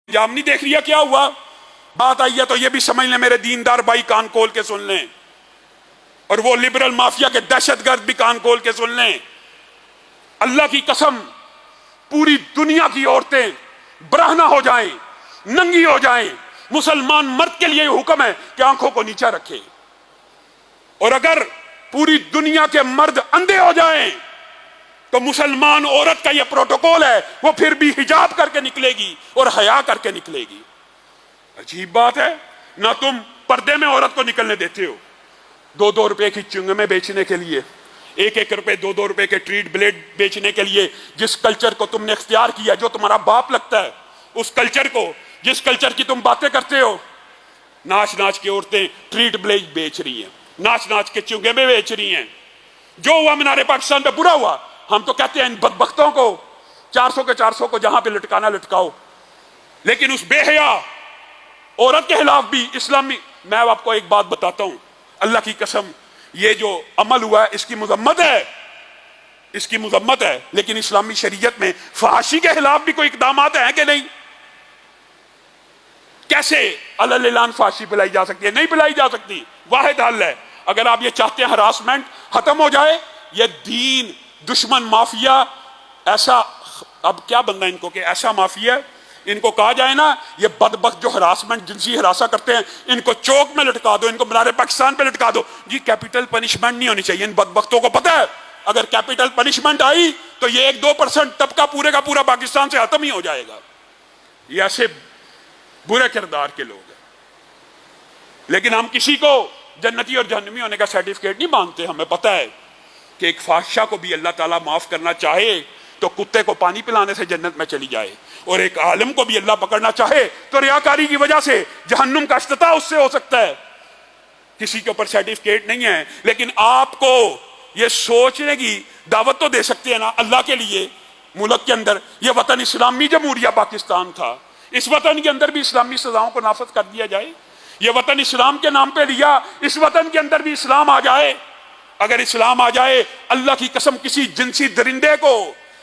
انجام نہیں دیکھ لیا کیا ہوا؟ بات آئی ہے تو یہ بھی سمجھ لیں میرے دیندار بھائی، کان کھول کے سن لیں، اور وہ لبرل مافیا کے دہشت گرد بھی کان کھول کے سن لیں۔ اللہ کی قسم، پوری دنیا کی عورتیں برہنہ ہو جائیں، ننگی ہو جائیں، مسلمان مرد کے لیے یہ حکم ہے کہ آنکھوں کو نیچا رکھے، اور اگر پوری دنیا کے مرد اندھے ہو جائیں تو مسلمان عورت کا یہ پروٹوکول ہے، وہ پھر بھی حجاب کر کے نکلے گی اور حیا کر کے نکلے گی۔ عجیب بات ہے، نہ تم پردے میں عورت کو نکلنے دیتے ہو، 2-2 روپے کی چنگمیں بیچنے کے لیے، 1-1 روپے 2-2 روپے کے ٹریٹ بلیڈ بیچنے کے لیے، جس کلچر کو تم نے اختیار کیا، جو تمہارا باپ لگتا ہے، اس کلچر کو، جس کلچر کی تم باتیں کرتے ہو، ناچ ناچ کے عورتیں ٹریٹ بلیڈ بیچ رہی ہیں، ناچ ناچ کے چنگمیں بیچ رہی ہیں۔ جو ہوا مینار پاکستان پہ برا ہوا، ہم تو کہتے ہیں ان بدبختوں کو 400 کے 400 کو جہاں پہ لٹکانا لٹکاؤ، لیکن اس بے حیا عورت کے خلاف بھی اسلامی، میں آپ کو ایک بات بتاتا ہوں، اللہ کی قسم، یہ جو عمل ہوا ہے اس کی مذمت ہے، اس کی مذمت ہے، لیکن اسلامی شریعت میں فحاشی کے خلاف بھی کوئی اقدامات ہیں کہ نہیں؟ کیسے علی اعلان فحاشی پلائی جا سکتی ہے؟ نہیں پلائی جا سکتی۔ واحد حل ہے، اگر آپ یہ چاہتے ہیں ہراسمنٹ ختم ہو جائے، یہ دین دشمن مافیا، ایسا اب کیا بننا ان کو کہ ایسا مافیا، ان کو کہا جائے نا، یہ بدبخت جو ہراسمنٹ جنسی ہراساں کرتے ہیں، ان کو چوک میں لٹکا دو، ان کو مینار پاکستان پہ لٹکا دو۔ جی کیپٹل پنشمنٹ نہیں ہونی چاہیے، ان بدبختوں کو پتہ ہے اگر کیپٹل پنشمنٹ آئی تو یہ 1-2% طبقہ پورے کا پورا پاکستان سے ختم ہی ہو جائے گا۔ یہ ایسے برے کردار کے لوگ ہیں، لیکن ہم کسی کو جنتی اور جہنمی ہونے کا سرٹیفکیٹ نہیں مانگتے۔ ہمیں پتہ ہے کہ ایک فاحشہ کو بھی اللہ تعالیٰ معاف کرنا چاہے تو کتے کو پانی پلانے سے جنت میں چلی جائے، اور ایک عالم کو بھی اللہ پکڑنا چاہے تو ریاکاری کی وجہ سے جہنم کا افتتاح اس سے ہو سکتا ہے۔ کسی کے اوپر سرٹیفکیٹ نہیں ہے، لیکن آپ کو یہ سوچنے کی دعوت تو دے سکتے ہیں نا، اللہ کے لیے ملک کے اندر یہ وطن اسلامی جمہوریہ پاکستان تھا، اس وطن کے اندر بھی اسلامی سزاؤں کو نافذ کر دیا جائے۔ یہ وطن اسلام کے نام پہ لیا، اس وطن کے اندر بھی اسلام آ جائے۔ اگر اسلام آ جائے، اللہ کی قسم کسی جنسی درندے کو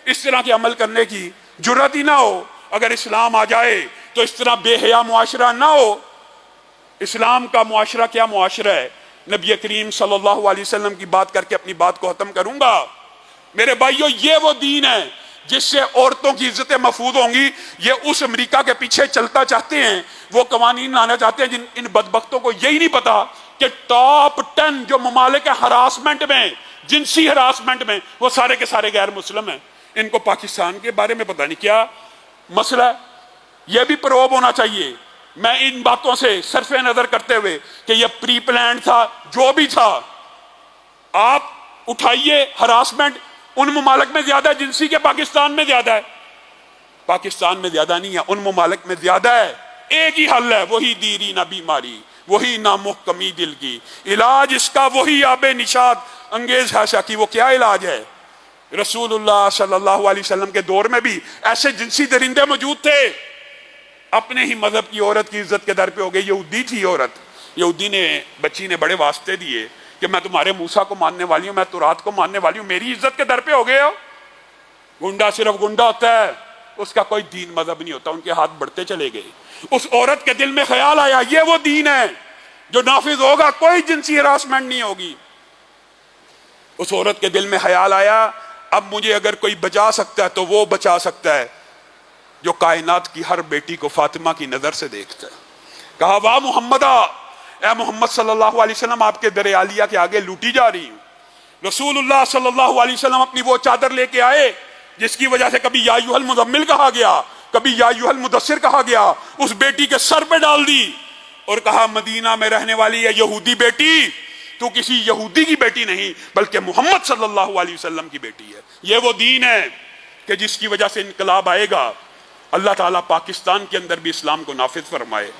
اس طرح کے عمل کرنے کی جرات ہی نہ ہو۔ اگر اسلام آ جائے تو اس طرح بے حیا معاشرہ نہ ہو۔ اسلام کا معاشرہ کیا معاشرہ ہے؟ نبی کریم صلی اللہ علیہ وسلم کی بات کر کے اپنی بات کو ختم کروں گا۔ میرے بھائیو، یہ وہ دین ہے جس سے عورتوں کی عزتیں محفوظ ہوں گی۔ یہ اس امریکہ کے پیچھے چلتا چاہتے ہیں، وہ قوانین لانا چاہتے ہیں جن ان بدبختوں کو یہی نہیں پتا کہ ٹاپ 10 جو ممالک ہیں ہراسمنٹ میں، جنسی ہراسمنٹ میں، وہ سارے کے سارے غیر مسلم ہیں۔ ان کو پاکستان کے بارے میں پتہ نہیں کیا مسئلہ ہے۔ یہ بھی پروب ہونا چاہیے۔ میں ان باتوں سے صرف نظر کرتے ہوئے کہ یہ پری پلانڈ تھا، جو بھی تھا، آپ اٹھائیے ہراسمنٹ، ان ممالک میں زیادہ ہے جنسی کے، پاکستان میں زیادہ ہے؟ پاکستان میں زیادہ نہیں ہے، ان ممالک میں زیادہ ہے۔ ایک ہی حل ہے، وہی دیری نہ بیماری، وہی نامحکمی دل کی، علاج اس کا وہی آب نشاد انگیز ہے کی۔ وہ کیا علاج ہے؟ رسول اللہ صلی اللہ علیہ وسلم کے دور میں بھی ایسے جنسی درندے موجود تھے۔ اپنے ہی مذہب کی عورت کی عزت کے در پہ ہو گئی۔ یہودی تھی عورت، یہودی نے، بچی نے بڑے واسطے دیے کہ میں تمہارے موسیٰ کو ماننے والی ہوں، میں تورات کو ماننے والی ہوں، میری عزت کے در پہ ہو گئے ہو۔ گنڈا صرف گنڈا ہوتا ہے، اس کا کوئی دین مذہب نہیں ہوتا۔ ان کے ہاتھ بڑھتے چلے گئے۔ اس عورت کے دل میں خیال آیا، یہ وہ دین ہے جو نافذ ہوگا، کوئی جنسی ہراسمنٹ نہیں ہوگی۔ اس عورت کے دل میں خیال آیا، اب مجھے اگر کوئی بچا سکتا ہے تو وہ بچا سکتا ہے جو کائنات کی ہر بیٹی کو فاطمہ کی نظر سے دیکھتا ہے۔ کہا واہ محمدہ، اے محمد صلی اللہ علیہ وسلم، آپ کے در عالیہ کے آگے لوٹی جا رہی ہوں۔ رسول اللہ صلی اللہ علیہ وسلم اپنی وہ چادر لے کے آئے جس کی وجہ سے کبھی یا ایھا المزمل کہا گیا، کبھی یا ایھا المدثر کہا گیا، اس بیٹی کے سر پہ ڈال دی اور کہا مدینہ میں رہنے والی ہے یہودی بیٹی، تو کسی یہودی کی بیٹی نہیں بلکہ محمد صلی اللہ علیہ وسلم کی بیٹی ہے۔ یہ وہ دین ہے کہ جس کی وجہ سے انقلاب آئے گا۔ اللہ تعالیٰ پاکستان کے اندر بھی اسلام کو نافذ فرمائے۔